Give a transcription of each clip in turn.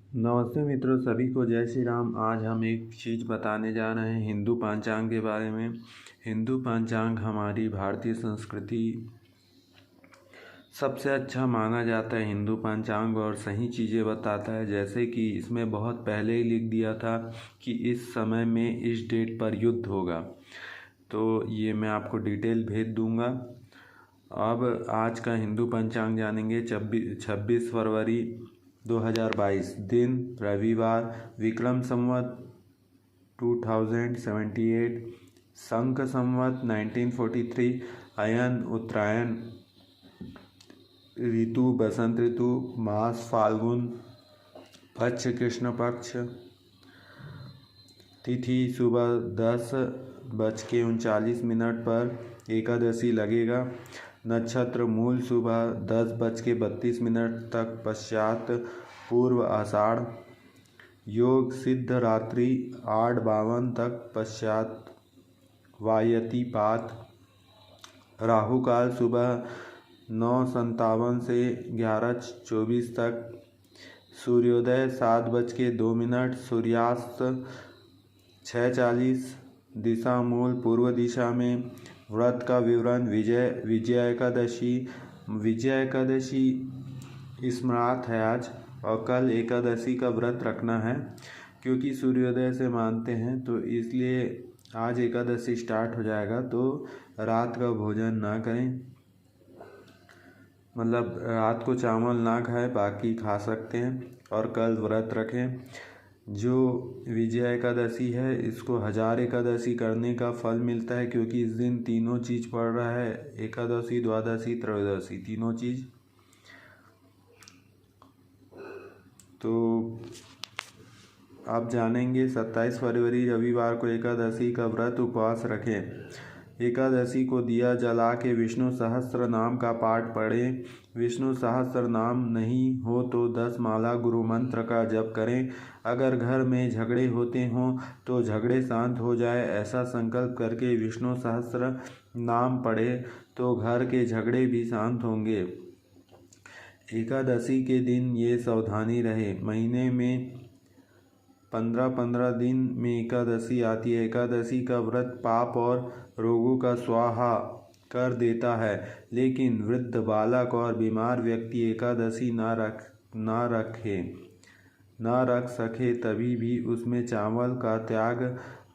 नमस्ते मित्रों, सभी को जय श्री राम। आज हम एक चीज़ बताने जा रहे हैं हिंदू पंचांग के बारे में। हिंदू पंचांग हमारी भारतीय संस्कृति सबसे अच्छा माना जाता है हिंदू पंचांग, और सही चीज़ें बताता है। जैसे कि इसमें बहुत पहले ही लिख दिया था कि इस समय में इस डेट पर युद्ध होगा, तो ये मैं आपको डिटेल भेज दूंगा। अब आज का हिंदू पंचांग जानेंगे। 26 फरवरी 2022, दिन रविवार, विक्रम संवत 2078, संक संवत 1943, अयन उत्तरायण, ऋतु बसंत ऋतु, मास फाल्गुन, पक्ष कृष्ण पक्ष, तिथि सुबह 10:39 पर एकादशी लगेगा। नक्षत्र मूल सुबह 10:32 तक, पश्चात पूर्व आषाढ़। योग सिद्ध रात्रि 8:52 तक, पश्चात वायतिपात। राहु काल सुबह 9:57 से 11:24 तक, सूर्योदय 7:02, सूर्यास्त 6:40। दिशा मूल पूर्व दिशा में। व्रत का विवरण। विजया एकादशी स्मृत है आज, और कल एकादशी का व्रत रखना है, क्योंकि सूर्योदय से मानते हैं, तो इसलिए आज एकादशी स्टार्ट हो जाएगा। तो रात का भोजन ना करें, मतलब रात को चावल ना खाएं, बाकी खा सकते हैं, और कल व्रत रखें। जो विजया एकादशी है, इसको हजार एकादशी करने का फल मिलता है, क्योंकि इस दिन तीनों चीज़ पड़ रहा है, एकादशी, द्वादशी, त्रयोदशी, तीनों चीज़। तो आप जानेंगे 27 फरवरी रविवार को एकादशी का व्रत उपवास रखें। एकादशी को दिया जला के विष्णु सहस्त्र नाम का पाठ पढ़ें। विष्णु सहस्त्र नाम नहीं हो तो 10 माला गुरु मंत्र का जप करें। अगर घर में झगड़े होते हों तो झगड़े शांत हो जाए, ऐसा संकल्प करके विष्णु सहस्त्र नाम पढ़े तो घर के झगड़े भी शांत होंगे। एकादशी के दिन ये सावधानी रहे। महीने में 15-15 दिन में एकादशी आती है। एकादशी का व्रत पाप और रोगों का स्वाहा कर देता है, लेकिन वृद्ध, बालक और बीमार व्यक्ति एकादशी ना रख सके तभी भी उसमें चावल का त्याग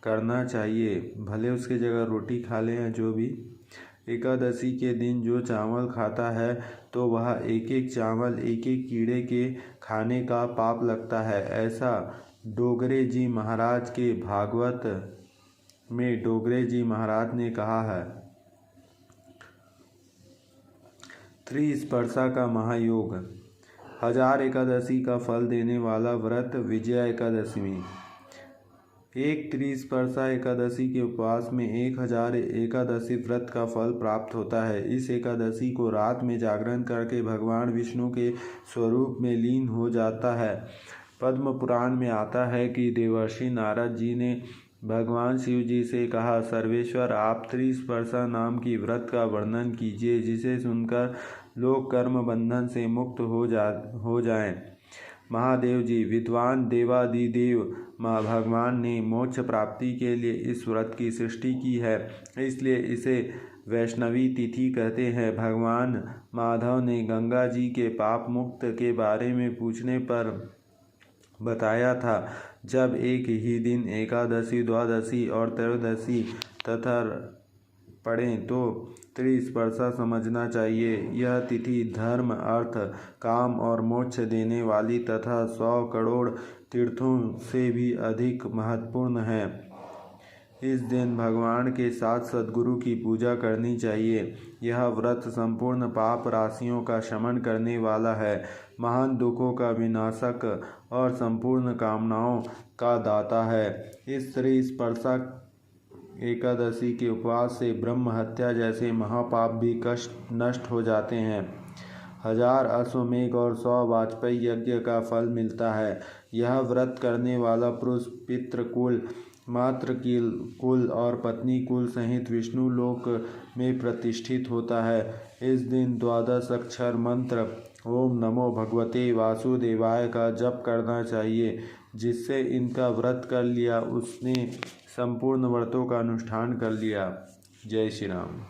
करना चाहिए, भले उसके जगह रोटी खा लें या जो भी। एकादशी के दिन जो चावल खाता है तो वह एक एक चावल एक एक कीड़े के खाने का पाप लगता है। ऐसा डोगरे जी महाराज के भागवत में डोगरे जी महाराज ने कहा है। त्रिस्पर्शा का महायोग। हजार एकादशी का फल देने वाला व्रत विजया एकादशी में। एक त्रिस्पर्शा एकादशी के उपवास में 1000 एकादशी व्रत का फल प्राप्त होता है। इस एकादशी को रात में जागरण करके भगवान विष्णु के स्वरूप में लीन हो जाता है। पद्म पुराण में आता है कि देवर्षि नारद जी ने भगवान शिव जी से कहा, सर्वेश्वर, आप त्रिस्पर्शा नाम की व्रत का वर्णन कीजिए, जिसे सुनकर लोग कर्म बंधन से मुक्त हो जाएं। महादेव जी, विद्वान देवादिदेव भगवान ने मोक्ष प्राप्ति के लिए इस व्रत की सृष्टि की है, इसलिए इसे वैष्णवी तिथि कहते हैं। भगवान माधव ने गंगा जी के पाप मुक्त के बारे में पूछने पर बताया था, जब एक ही दिन एकादशी, द्वादशी और त्रयोदशी तथा पढ़ें तो त्रिस्पर्शा समझना चाहिए। यह तिथि धर्म, अर्थ, काम और मोक्ष देने वाली तथा 100 करोड़ तीर्थों से भी अधिक महत्वपूर्ण है। इस दिन भगवान के साथ सद्गुरु की पूजा करनी चाहिए। यह व्रत संपूर्ण पाप राशियों का शमन करने वाला है, महान दुखों का विनाशक और संपूर्ण कामनाओं का दाता है। इस त्रिस्पर्शा एकादशी के उपवास से ब्रह्म हत्या जैसे महापाप भी नष्ट हो जाते हैं। 1000 अश्वमेघ और 100 वाजपेयी यज्ञ का फल मिलता है। यह व्रत करने वाला पुरुष पितृकुल, मातृकुल और पत्नी कुल सहित विष्णु लोक में प्रतिष्ठित होता है। इस दिन 12 अक्षर मंत्र ओम नमो भगवते वासुदेवाय का जप करना चाहिए। जिससे इनका व्रत कर लिया उसने संपूर्ण व्रतों का अनुष्ठान कर लिया। जय श्री राम।